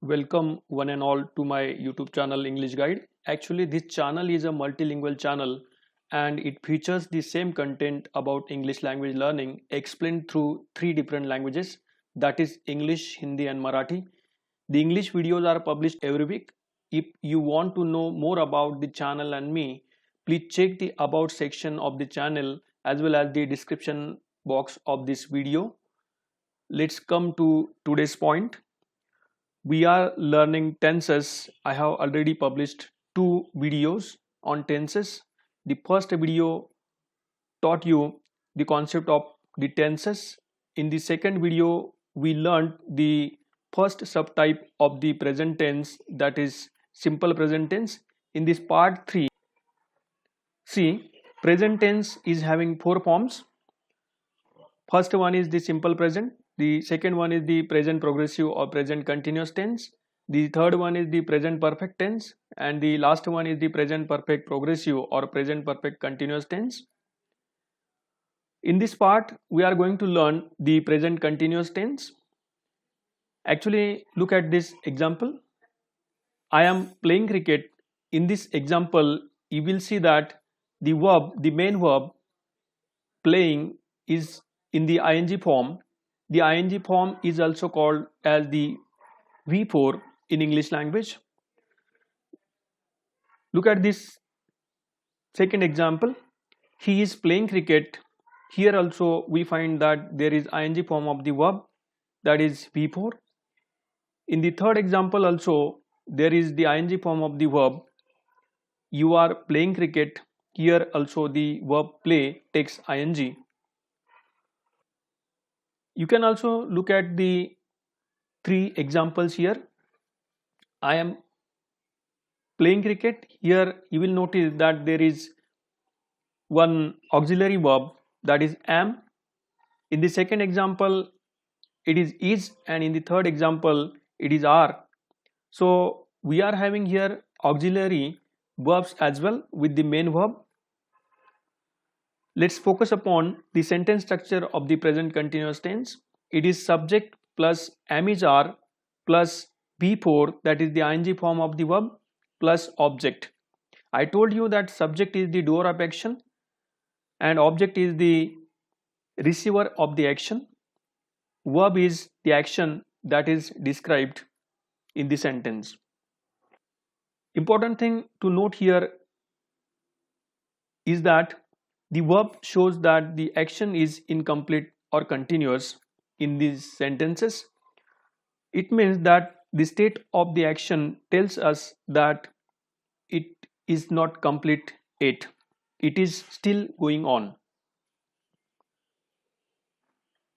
Welcome one and all to my YouTube channel English Guide. Actually, this channel is a multilingual channel and it features the same content about English language learning explained through three different languages, that is English, Hindi and Marathi. The English videos are published every week. If you want to know more about the channel and me, please check the about section of the channel as well as the description box of this video. Let's come to today's point. We are learning tenses. I have already published two videos on tenses. The first video taught you the concept of the tenses. In the second video, we learned the first subtype of the present tense, that is simple present tense. In this part 3, see, present tense is having four forms. First one is the simple present. The second one is the present progressive or present continuous tense. The third one is the present perfect tense, and the last one is the present perfect progressive or present perfect continuous tense. In this part, we are going to learn the present continuous tense. Actually, look at this example. I am playing cricket. In this example, you will see that the main verb playing is in the ing form. The ing form is also called as the V4 in English language. Look at this second example. He is playing cricket. Here also we find that there is ing form of the verb, that is V4. In the third example also there is the ing form of the verb. You are playing cricket. Here also the verb play takes ing. You can also look at the three examples here. I am playing cricket. Here you will notice that there is one auxiliary verb, that is am. In the second example it is, and in the third example it is are. So we are having here auxiliary verbs as well with the main verb. Let's focus upon the sentence structure of the present continuous tense. It is subject plus am is are plus V4, that is the ing form of the verb, plus object. I told you that subject is the doer of action and object is the receiver of the action. Verb is the action that is described in the sentence. Important thing to note here is that the verb shows that the action is incomplete or continuous in these sentences. It means that the state of the action tells us that it is not complete yet. It is still going on.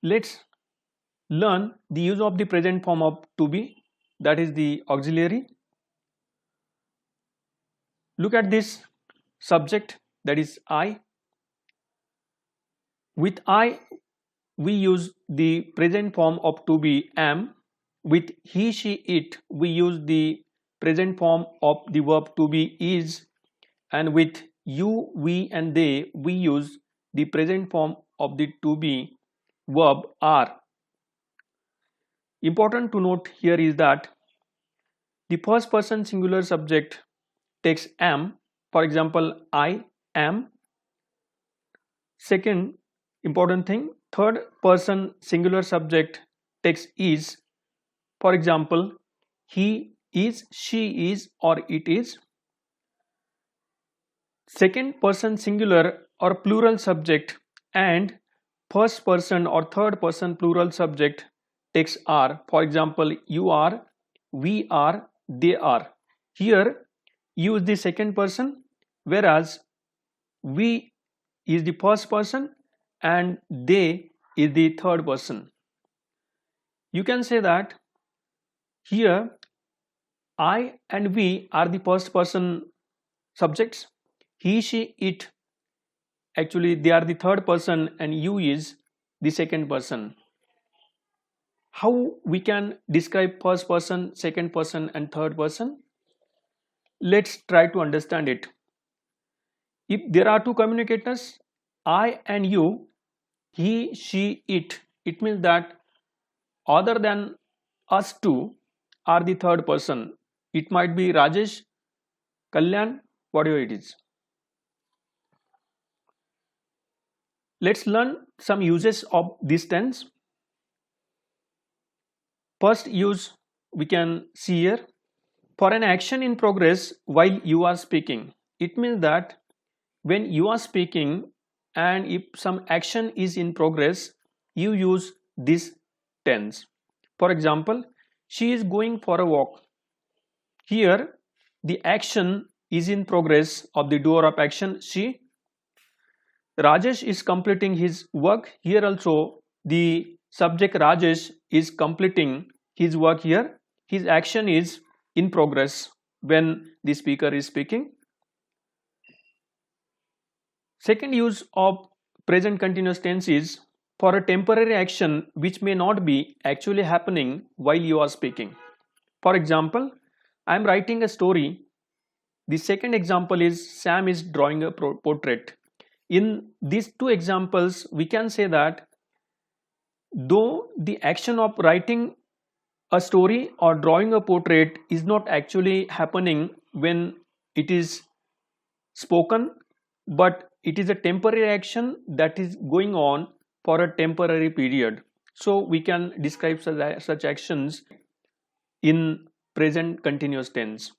Let's learn the use of the present form of to be, that is the auxiliary. Look at this subject, that is I. With I we use the present form of to be am. With he, she, it we use the present form of the verb to be is, and with you, we and they we use the present form of the to be verb are. Important to note here is that the first person singular subject takes am. For example, I am. Second important thing, third person singular subject takes is. For example, he is, she is, or it is. Second person singular or plural subject and first person or third person plural subject takes are. For example, you are, we are, they are. Here use the second person, whereas we is the first person and they is the third person. You can say that here I and we are the first person subjects. He, she, it, actually they are the third person and you is the second person. How we can describe first person, second person and third person? Let's try to understand it. If there are two communicators, I and you, he, she, it means that other than us two, are the third person. It might be Rajesh, Kalyan, whatever it is. Let's learn some uses of this tense. First use we can see here. For an action in progress while you are speaking. It means that when you are speaking and if some action is in progress, you use this tense. For example, she is going for a walk. Here, the action is in progress of the doer of action she. Rajesh is completing his work. Here also, the subject Rajesh is completing his work here. His action is in progress when the speaker is speaking. Second use of present continuous tense is for a temporary action which may not be actually happening while you are speaking. For example, I am writing a story. The second example is Sam is drawing a portrait. In these two examples, we can say that though the action of writing a story or drawing a portrait is not actually happening when it is spoken, but it is a temporary action that is going on for a temporary period. So we can describe such actions in present continuous tense.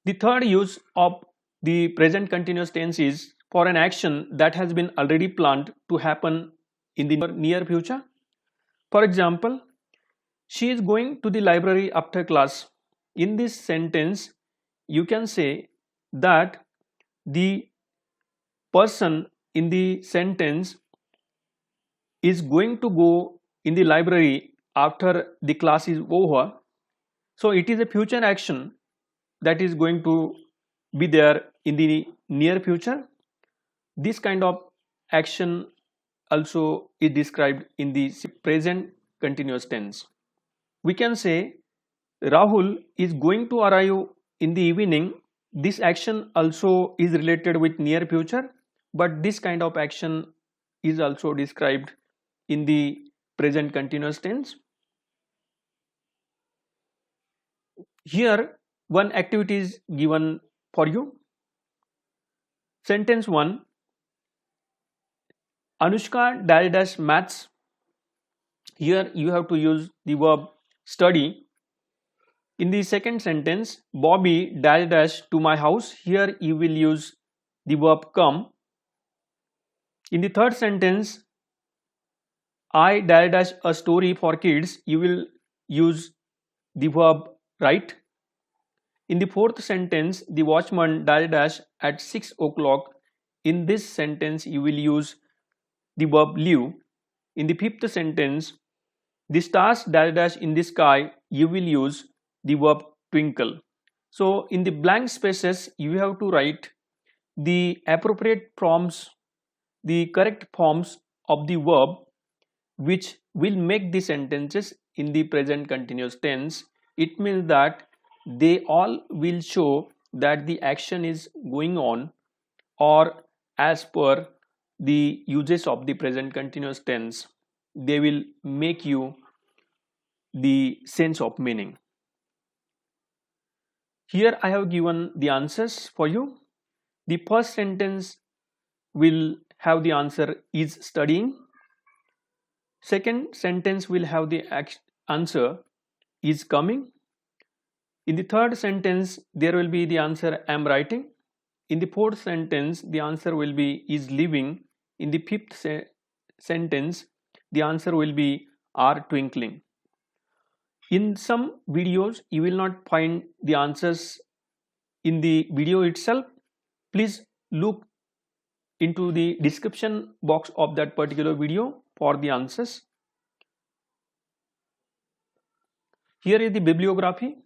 The third use of the present continuous tense is for an action that has been already planned to happen in the near future. For example, she is going to the library after class. In this sentence, you can say that the person in the sentence is going to go in the library after the class is over. So it is a future action that is going to be there in the near future. This kind of action also is described in the present continuous tense. We can say Rahul is going to arrive in the evening. This action also is related with near future, but this kind of action is also described in the present continuous tense. Here one activity is given for you. Sentence 1, Anushka dash maths. Here you have to use the verb study. In the second sentence, Bobby dash to my house. Here you will use the verb come. In the third sentence, I dash a story for kids. You will use the verb write. In the fourth sentence, the watchman dash at 6 o'clock. In this sentence, you will use the verb leave. In the fifth sentence, the stars dash in the sky. You will use the verb twinkle. So in the blank spaces, you have to write the appropriate forms, the correct forms of the verb which will make the sentences in the present continuous tense. It means that they all will show that the action is going on or as per the uses of the present continuous tense. They will make you the sense of meaning. Here I have given the answers for you. The first sentence will have the answer is studying. Second sentence will have the answer is coming. In the third sentence, there will be the answer am writing. In the fourth sentence, the answer will be is living. In the fifth sentence, the answer will be are twinkling. In some videos, you will not find the answers in the video itself. Please look into the description box of that particular video for the answers. Here is the bibliography.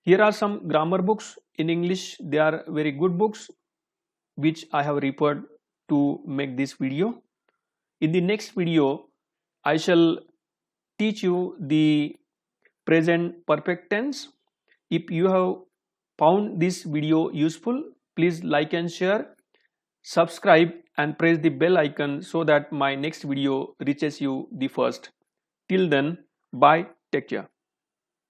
Here are some grammar books in English. They are very good books which I have referred to make this video. In the next video, I shall teach you the present perfect tense. If you have found this video useful, please like and share, subscribe and press the bell icon so that my next video reaches you the first. Till then, Bye. Take care.